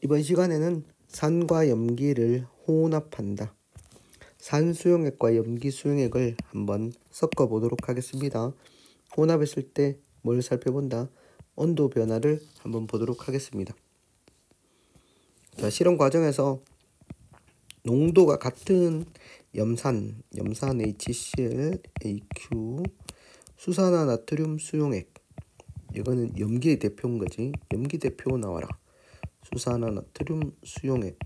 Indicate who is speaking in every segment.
Speaker 1: 이번 시간에는 산과 염기를 혼합한다. 산수용액과 염기수용액을 한번 섞어 보도록 하겠습니다. 혼합했을 때 뭘 살펴본다? 온도 변화를 한번 보도록 하겠습니다. 자, 실험 과정에서 농도가 같은 염산 HCl, AQ, 수산화 나트륨 수용액, 이거는 염기의 대표인 거지. 염기 대표 나와라. 수산화 나트륨 수용액의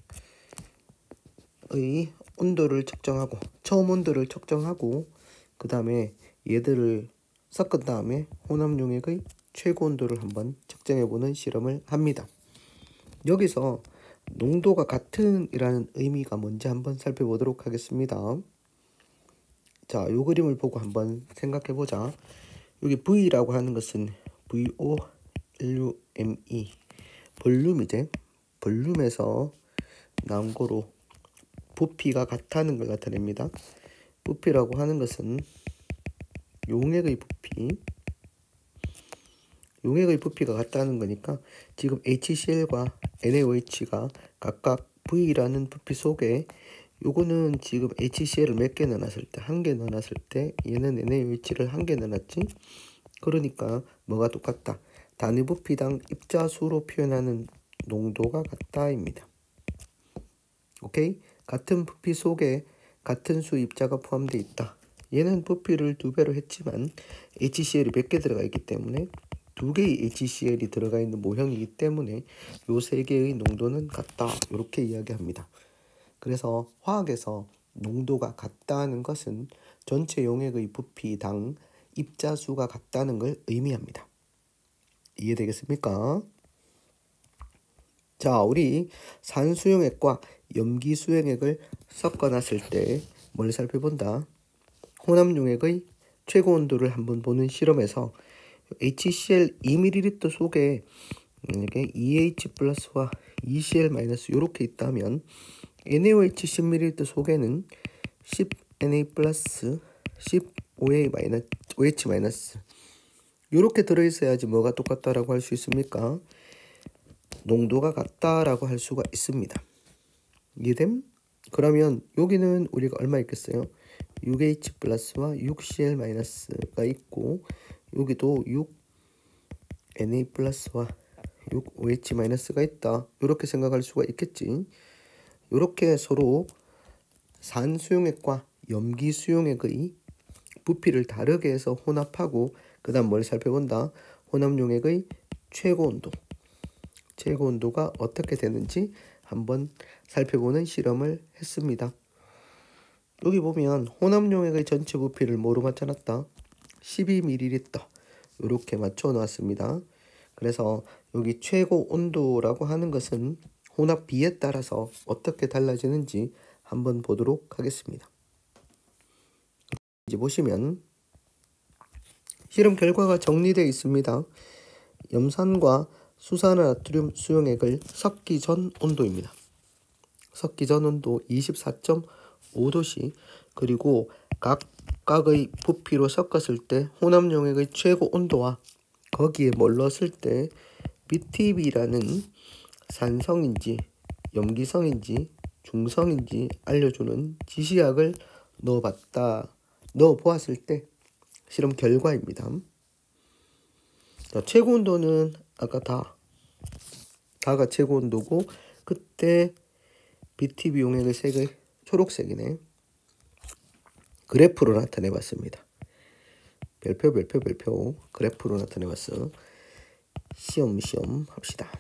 Speaker 1: 온도를 측정하고, 처음 온도를 측정하고, 그 다음에 얘들을 섞은 다음에 혼합용액의 최고 온도를 한번 측정해보는 실험을 합니다. 여기서 농도가 같은 이라는 의미가 뭔지 한번 살펴보도록 하겠습니다. 자, 요 그림을 보고 한번 생각해보자. 여기 V라고 하는 것은 VOLUME 볼륨이제. 볼륨에서 나온 거로 부피가 같다는 걸 나타냅니다. 부피라고 하는 것은 용액의 부피가 같다는 거니까 지금 HCl과 NaOH가 각각 V라는 부피 속에 요거는 지금 HCl을 몇 개 넣어놨을 때, 한 개 넣어놨을 때 얘는 NaOH를 한 개 넣어놨지. 그러니까 뭐가 똑같다? 단위 부피당 입자수로 표현하는 농도가 같다입니다. 오케이? 같은 부피 속에 같은 수 입자가 포함되어 있다. 얘는 부피를 2배로 했지만 HCl이 몇 개 들어가 있기 때문에 2개의 HCl이 들어가 있는 모형이기 때문에 요 3개의 농도는 같다. 이렇게 이야기합니다. 그래서 화학에서 농도가 같다는 것은 전체 용액의 부피당 입자수가 같다는 걸 의미합니다. 이해되겠습니까? 자, 우리 산수용액과 염기수용액을 섞어놨을 때 뭘 살펴본다? 혼합용액의 최고 온도를 한번 보는 실험에서 HCl 2ml 속에 이렇게 EH 플러스와 ECl 마이너스 이렇게 있다면 NaOH 10ml 속에는 10Na 플러스 10OH 마이너스 이렇게 들어있어야지 뭐가 똑같다라고 할 수 있습니까? 농도가 같다라고 할 수가 있습니다. 이해됨? 그러면 여기는 우리가 얼마 있겠어요? 6H 플러스와 6Cl 마이너스가 있고 여기도 6Na 플러스와 6OH 마이너스가 있다. 이렇게 생각할 수가 있겠지. 이렇게 서로 산수용액과 염기수용액의 부피를 다르게 해서 혼합하고 그 다음 뭘 살펴본다? 혼합용액의 최고 온도가 어떻게 되는지 한번 살펴보는 실험을 했습니다. 여기 보면 혼합용액의 전체 부피를 뭐로 맞춰놨다? 12ml 이렇게 맞춰 놨습니다. 그래서 여기 최고 온도라고 하는 것은 혼합비에 따라서 어떻게 달라지는지 한번 보도록 하겠습니다. 이제 보시면 실험 결과가 정리되어 있습니다. 염산과 수산화나트륨 수용액을 섞기 전 온도입니다. 섞기 전 온도 24.5도씨 그리고 각각의 부피로 섞었을 때 혼합용액의 최고 온도와 거기에 뭘 넣었을 때 BTB라는 산성인지 염기성인지 중성인지 알려주는 지시약을 넣어보았을 때 실험 결과입니다. 자, 최고 온도는 아까 다가 최고 온도고 그때 BTB 용액의 색의 초록색이네. 그래프로 나타내 봤습니다. 별표 그래프로 나타내 봤어. 시험 합시다.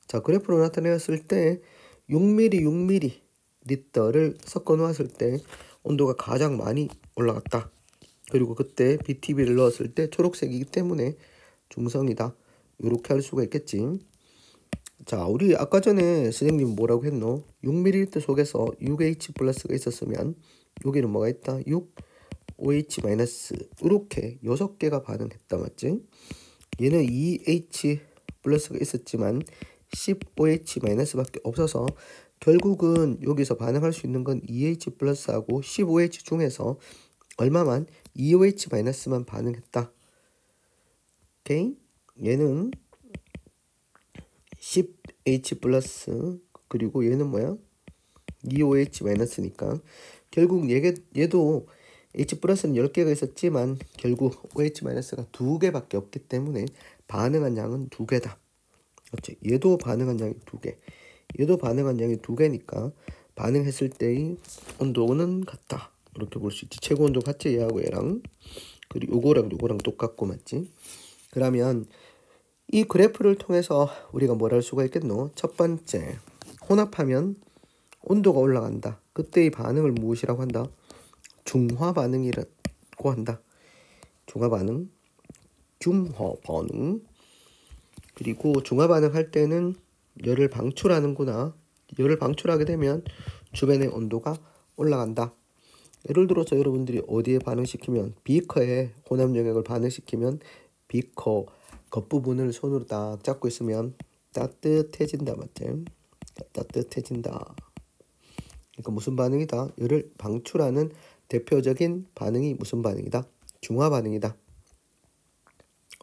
Speaker 1: 자, 그래프로 나타내 봤을 때 6ml를 섞어 놓았을 때 온도가 가장 많이 올라갔다. 그리고 그때 BTB를 넣었을 때 초록색이기 때문에 중성이다. 이렇게 할 수가 있겠지. 자, 우리 아까 전에 선생님 뭐라고 했노? 6ml 속에서 6H 플러스가 있었으면 여기는 뭐가 있다? 6OH 마이너스 이렇게 6개가 반응했다. 맞지? 얘는 2H 플러스가 있었지만 10OH 마이너스밖에 없어서 결국은 여기서 반응할 수 있는 건 2H 플러스하고 15H 중에서 얼마만? 2OH 마이너스만 반응했다. 오케이? 얘는 10 H 플러스 그리고 얘는 뭐야? 2OH 마이너스니까 결국 얘도 H 플러스는 10개가 있었지만 결국 OH 마이너스가 2개밖에 없기 때문에 반응한 양은 2개다. 그렇지? 얘도 반응한 양이 2개. 얘도 반응한 양이 2개니까 반응했을 때의 온도는 같다. 이렇게 볼 수 있지. 최고 온도 같지? 얘하고 얘랑. 그리고 요거랑 똑같고 맞지? 그러면 이 그래프를 통해서 우리가 뭘 할 수가 있겠노? 첫 번째, 혼합하면 온도가 올라간다. 그때의 반응을 무엇이라고 한다? 중화 반응이라고 한다. 중화 반응. 그리고 중화 반응할 때는 열을 방출하는구나. 열을 방출하게 되면 주변의 온도가 올라간다. 예를 들어서 여러분들이 어디에 반응시키면 비커에 혼합 용액을 반응시키면 비커 겉부분을 손으로 딱 잡고 있으면 따뜻해진다. 맞지? 따뜻해진다. 그러니까 무슨 반응이다? 열을 방출하는 대표적인 반응이 무슨 반응이다? 중화 반응이다.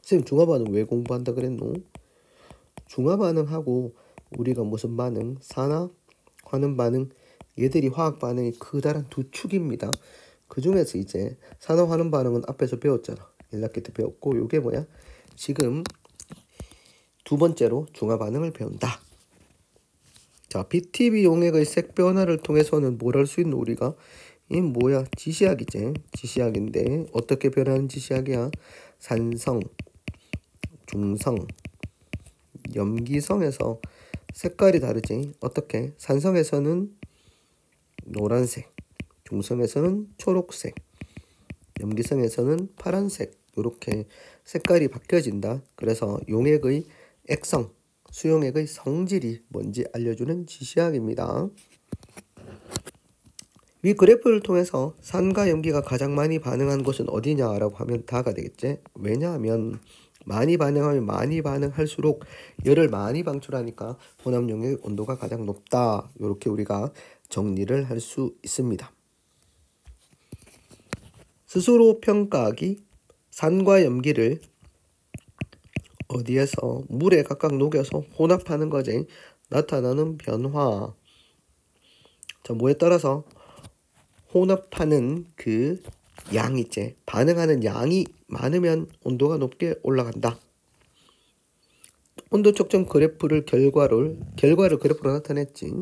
Speaker 1: 선생님 중화 반응 왜 공부한다 그랬노? 중화 반응하고 우리가 무슨 반응? 산화, 환원 반응, 얘들이 화학 반응이 커다란 두 축입니다. 그 중에서 이제 산화, 환원 반응은 앞에서 배웠잖아. 1학기 때 배웠고 요게 뭐야? 지금 두 번째로 중화 반응을 배운다. 자, BTB 용액의 색 변화를 통해서는 뭘 할 수 있노 우리가? 이 뭐야? 지시약이지. 지시약인데 어떻게 변하는 지시약이야? 산성, 중성, 염기성에서 색깔이 다르지. 어떻게? 산성에서는 노란색, 중성에서는 초록색, 염기성에서는 파란색. 이렇게 색깔이 바뀌어진다. 그래서 용액의 액성, 수용액의 성질이 뭔지 알려주는 지시약입니다. 위 그래프를 통해서 산과 염기가 가장 많이 반응한 곳은 어디냐라고 하면 다가 되겠지. 왜냐하면 많이 반응하면 많이 반응할수록 열을 많이 방출하니까 혼합 용액의 온도가 가장 높다. 이렇게 우리가 정리를 할 수 있습니다. 스스로 평가하기. 산과 염기를 어디에서 물에 각각 녹여서 혼합하는 거지. 나타나는 변화. 자, 뭐에 따라서 혼합하는 그 양 있지. 반응하는 양이 많으면 온도가 높게 올라간다. 온도 측정 그래프를 결과를 그래프로 나타냈지.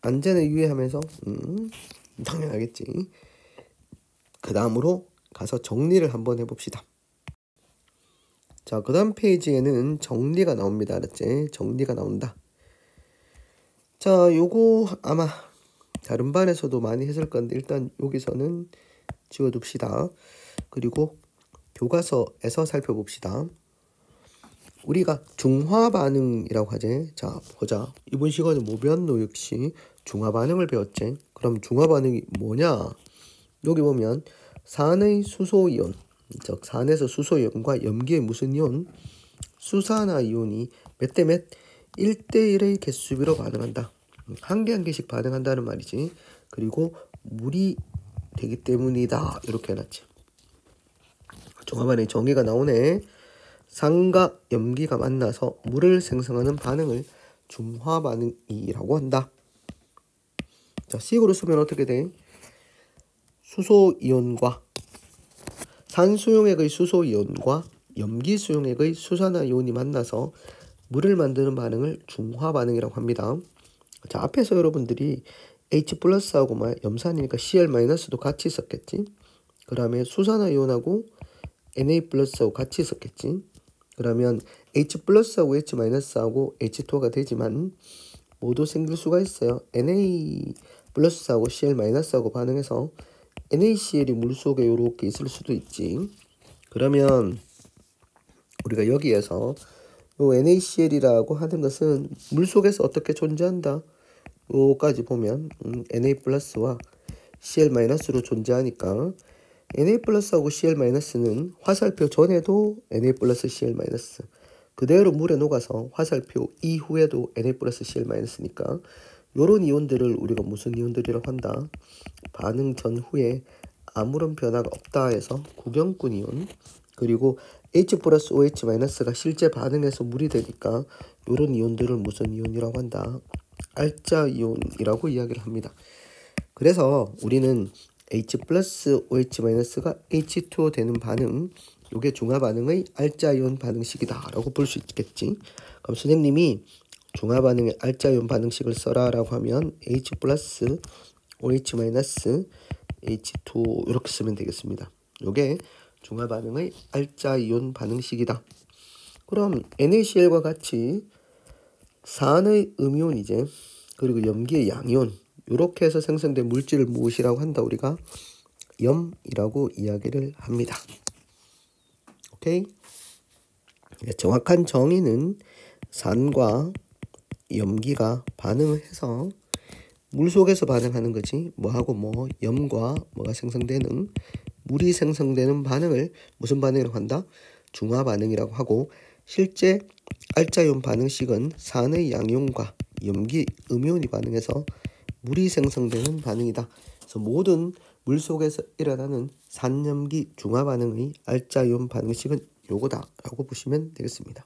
Speaker 1: 안전에 유의하면서 당연하겠지. 그 다음으로 가서 정리를 한번 해봅시다. 자, 그 다음 페이지에는 정리가 나옵니다. 알았지? 정리가 나온다. 자, 요거 아마 다른 반에서도 많이 했을 건데 일단 여기서는 지워둡시다. 그리고 교과서에서 살펴봅시다. 우리가 중화 반응이라고 하지. 자, 보자. 이번 시간에 뭐 배웠노? 역시 중화 반응을 배웠지. 그럼 중화 반응이 뭐냐? 여기 보면 산의 수소이온, 즉 산에서 수소이온과 염기의 무슨 이온? 수산화 이온이 몇 대 몇? 1대1의 개수비로 반응한다. 한 개 한 개씩 반응한다는 말이지. 그리고 물이 되기 때문이다. 이렇게 해놨지. 중화반응의 정의가 나오네. 산과 염기가 만나서 물을 생성하는 반응을 중화반응이라고 한다. 자, 식으로 쓰면 어떻게 돼? 수소이온과 산수용액의 수소이온과 염기수용액의 수산화이온이 만나서 물을 만드는 반응을 중화반응이라고 합니다. 자, 앞에서 여러분들이 H 플러스하고 염산이니까 Cl-도 같이 있었겠지. 그 다음에 수산화이온하고 Na 플러스하고 같이 있었겠지. 그러면 H 플러스하고 H 마이너스하고 H2가 되지만 모두 생길 수가 있어요. Na 플러스하고 Cl 마이너스하고 반응해서 NaCl이 물속에 이렇게 있을 수도 있지. 그러면 우리가 여기에서 요 NaCl이라고 하는 것은 물속에서 어떻게 존재한다? 요까지 보면 Na 플러스와 Cl 마이너스로 존재하니까 Na 플러스하고 Cl 마이너스는 화살표 전에도 Na 플러스 Cl 마이너스 그대로 물에 녹아서 화살표 이후에도 Na 플러스 Cl 마이너스니까 요런 이온들을 우리가 무슨 이온들이라고 한다? 반응 전후에 아무런 변화가 없다 해서 구경꾼 이온. 그리고 H 플러스 OH 마이너스가 실제 반응해서 물이 되니까 이런 이온들을 무슨 이온이라고 한다? 알자 이온이라고 이야기를 합니다. 그래서 우리는 H 플러스 OH 마이너스가 H2O 되는 반응, 이게 중화 반응의 알자 이온 반응식이다 라고 볼 수 있겠지. 그럼 선생님이 중화 반응의 알자 이온 반응식을 써라 라고 하면 H 플러스 OH 마이너스 H2O 이렇게 쓰면 되겠습니다. 이게 중화 반응의 알자 이온 반응식이다. 그럼 NaCl과 같이 산의 음이온이제 그리고 염기의 양이온 이렇게 해서 생성된 물질을 무엇이라고 한다? 우리가 염이라고 이야기를 합니다. 오케이? 정확한 정의는 산과 염기가 반응을 해서 물 속에서 반응하는 거지. 뭐하고 뭐 염과 뭐가 생성되는 물이 생성되는 반응을 무슨 반응이라고 한다? 중화 반응이라고 하고, 실제 알자이온 반응식은 산의 양이온과 염기 음이온이 반응해서 물이 생성되는 반응이다. 그래서 모든 물 속에서 일어나는 산염기 중화 반응의 알자이온 반응식은 요거다 라고 보시면 되겠습니다.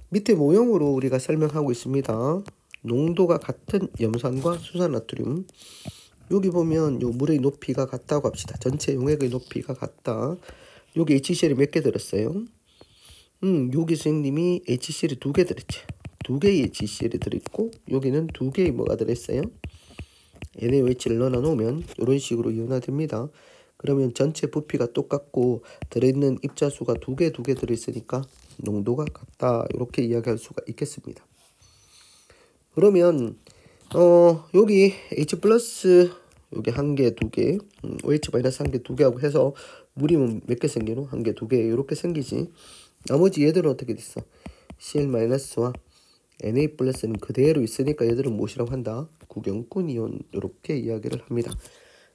Speaker 1: 밑에 모형으로 우리가 설명하고 있습니다. 농도가 같은 염산과 수산나트륨, 여기 보면 요 물의 높이가 같다고 합시다. 전체 용액의 높이가 같다. 여기 HCl이 몇 개 들었어요? 여기 선생님이 HCl이 2개 들었죠. 2개의 HCl이 들어있고 여기는 2개의 뭐가 들어있어요? NaOH를 넣어 놓으면 이런 식으로 이온화됩니다. 그러면 전체 부피가 똑같고 들어있는 입자수가 2개 들어있으니까 농도가 같다, 이렇게 이야기할 수가 있겠습니다. 그러면 여기 H 플러스 여기 1개, 2개, OH 마이너스 1개, 2개하고 해서 물이 몇 개 생기노? 1개, 2개 이렇게 생기지. 나머지 얘들은 어떻게 됐어? Cl 마이너스와 Na 플러스는 그대로 있으니까 얘들은 무엇이라고 한다? 구경꾼 이온, 이렇게 이야기를 합니다.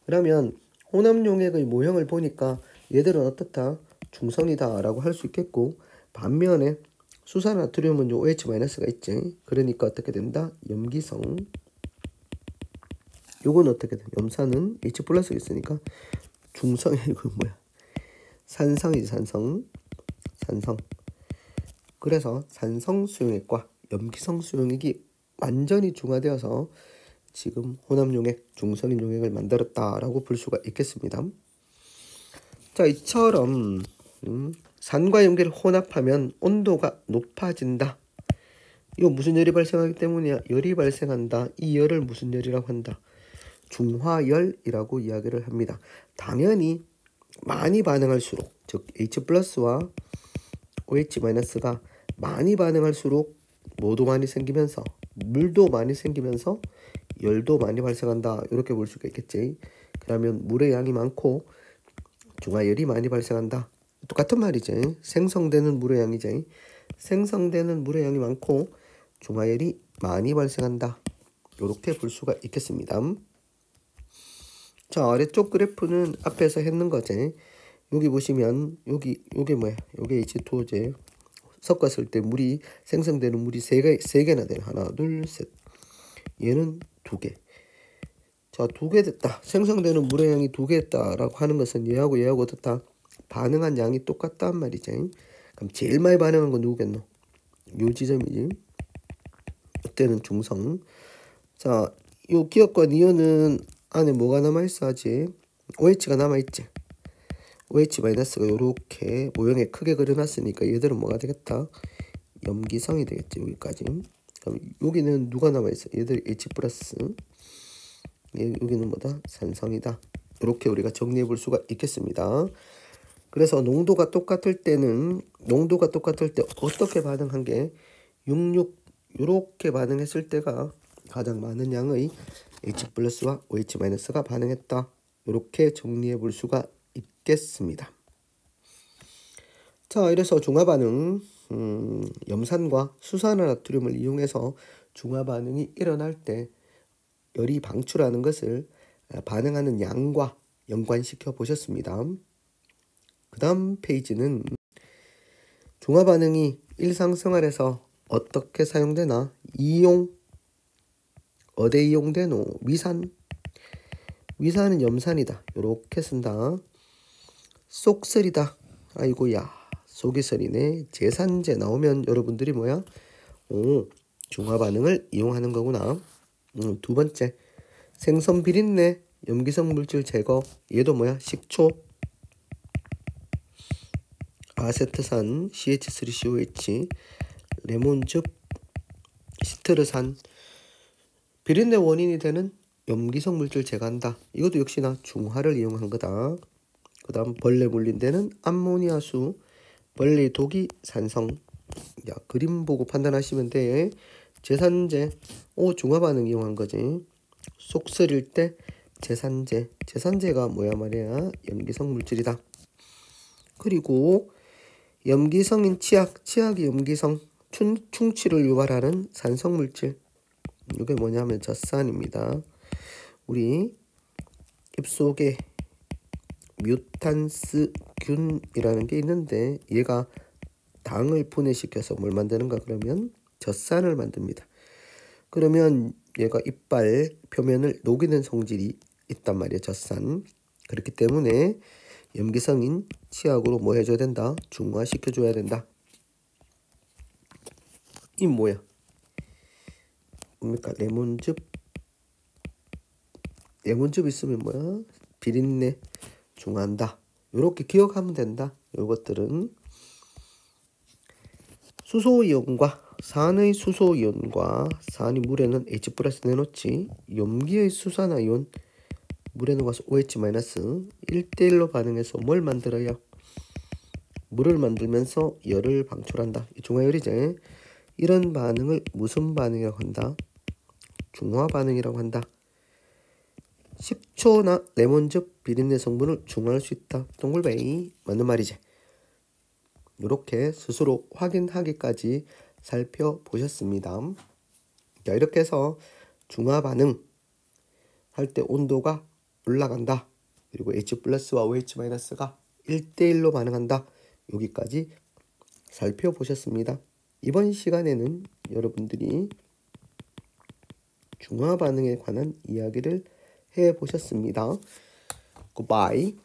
Speaker 1: 그러면 혼합용액의 모형을 보니까 얘들은 어떻다? 중성이다 라고 할 수 있겠고, 반면에 수산나트륨은 요 OH 마이너스가 있지. 그러니까 어떻게 된다? 염기성. 요건 어떻게 돼? 염산은 H 플러스가 있으니까 중성이 이거 뭐야? 산성이지, 산성. 그래서 산성 수용액과 염기성 수용액이 완전히 중화되어서 지금 혼합용액, 중성인 용액을 만들었다라고 볼 수가 있겠습니다. 자, 이처럼 산과 염기를 혼합하면 온도가 높아진다. 이거 무슨 열이 발생하기 때문이야? 열이 발생한다. 이 열을 무슨 열이라고 한다? 중화열이라고 이야기를 합니다. 당연히 많이 반응할수록, 즉 H 플러스와 OH 마이너스가 많이 반응할수록 뭐도 많이 생기면서 물도 많이 생기면서 열도 많이 발생한다, 이렇게 볼 수가 있겠지. 그러면 물의 양이 많고 중화열이 많이 발생한다. 똑같은 말이지. 생성되는 물의 양이지. 생성되는 물의 양이 많고 중화열이 많이 발생한다, 이렇게 볼 수가 있겠습니다. 자, 아래쪽 그래프는 앞에서 했는 거지. 여기 보시면 요게 뭐야? 요게 H2O제. 섞었을 때 물이 생성되는 물이 세 개나 되네. 하나, 둘, 셋. 얘는 2개. 자, 2개 됐다. 생성되는 물의 양이 2개 됐다라고 하는 것은 얘하고 어떻다? 반응한 양이 똑같단 말이지. 그럼 제일 많이 반응한 건 누구겠노? 요 지점이지. 이때는 중성. 자, 요 기억과 니온은 안에 뭐가 남아있어? 아직 OH가 남아있지. OH 마이너스가 요렇게 모형에 크게 그려놨으니까 얘들은 뭐가 되겠다? 염기성이 되겠지. 여기까지. 그럼 여기는 누가 남아있어? 얘들 H 플러스. 여기는 뭐다? 산성이다. 이렇게 우리가 정리해 볼 수가 있겠습니다. 그래서 농도가 똑같을 때 어떻게 반응한 게 66 이렇게 반응했을 때가 가장 많은 양의 H 플러스와 OH 마이너스가 반응했다, 이렇게 정리해 볼 수가 있겠습니다. 자, 이래서 중화 반응, 염산과 수산화나트륨을 이용해서 중화 반응이 일어날 때 열이 방출하는 것을 반응하는 양과 연관시켜 보셨습니다. 그 다음 페이지는 중화 반응이 일상생활에서 어떻게 사용되나? 이용, 어디에 이용되노? 위산은 염산이다, 이렇게 쓴다. 쏙쓸이다. 아이고야, 속이설이네. 제산제 나오면 여러분들이 뭐야? 오, 중화 반응을 이용하는 거구나. 두 번째, 생선 비린내, 염기성 물질 제거. 얘도 뭐야? 식초, 아세트산, CH3COH, 레몬즙, 시트르산. 비린내 원인이 되는 염기성 물질 제거한다. 이것도 역시나 중화를 이용한 거다. 그 다음 벌레 물린 데는 암모니아수, 벌레 독이 산성. 야, 그림 보고 판단하시면 돼. 제산제, 중화 반응 이용한 거지. 속 쓰릴 때 제산제, 제산제가 뭐야 말이야? 염기성 물질이다. 그리고 염기성인 치약, 치약이 염기성, 충치를 유발하는 산성 물질. 이게 뭐냐면 젖산입니다. 우리 입속에 뮤탄스균이라는 게 있는데 얘가 당을 분해시켜서 뭘 만드는가 그러면 젖산을 만듭니다. 그러면 얘가 이빨 표면을 녹이는 성질이 있단 말이에요. 젖산. 그렇기 때문에 염기성인 치약으로 뭐 해줘야 된다? 중화시켜줘야 된다. 이 뭐야? 뭡니까? 레몬즙. 레몬즙 있으면 뭐야? 비린내 중화한다. 이렇게 기억하면 된다. 요것들은 수소이온과 산의 수소이온과 산이 물에는 H 플러스 내놓지, 염기의 수산화이온 물에 녹아서 OH 마이너스 1대1로 반응해서 뭘 만들어요? 물을 만들면서 열을 방출한다. 이 중화열이지. 이런 반응을 무슨 반응이라고 한다? 중화 반응이라고 한다. 식초나 레몬즙 비린내 성분을 중화할 수 있다. 동글베이 맞는 말이지. 이렇게 스스로 확인하기까지 살펴보셨습니다. 자, 이렇게 해서 중화 반응 할 때 온도가 올라간다. 그리고 H 플러스와 OH 마이너스가 1대1로 반응한다. 여기까지 살펴보셨습니다. 이번 시간에는 여러분들이 중화 반응에 관한 이야기를 해보셨습니다. 굿바이.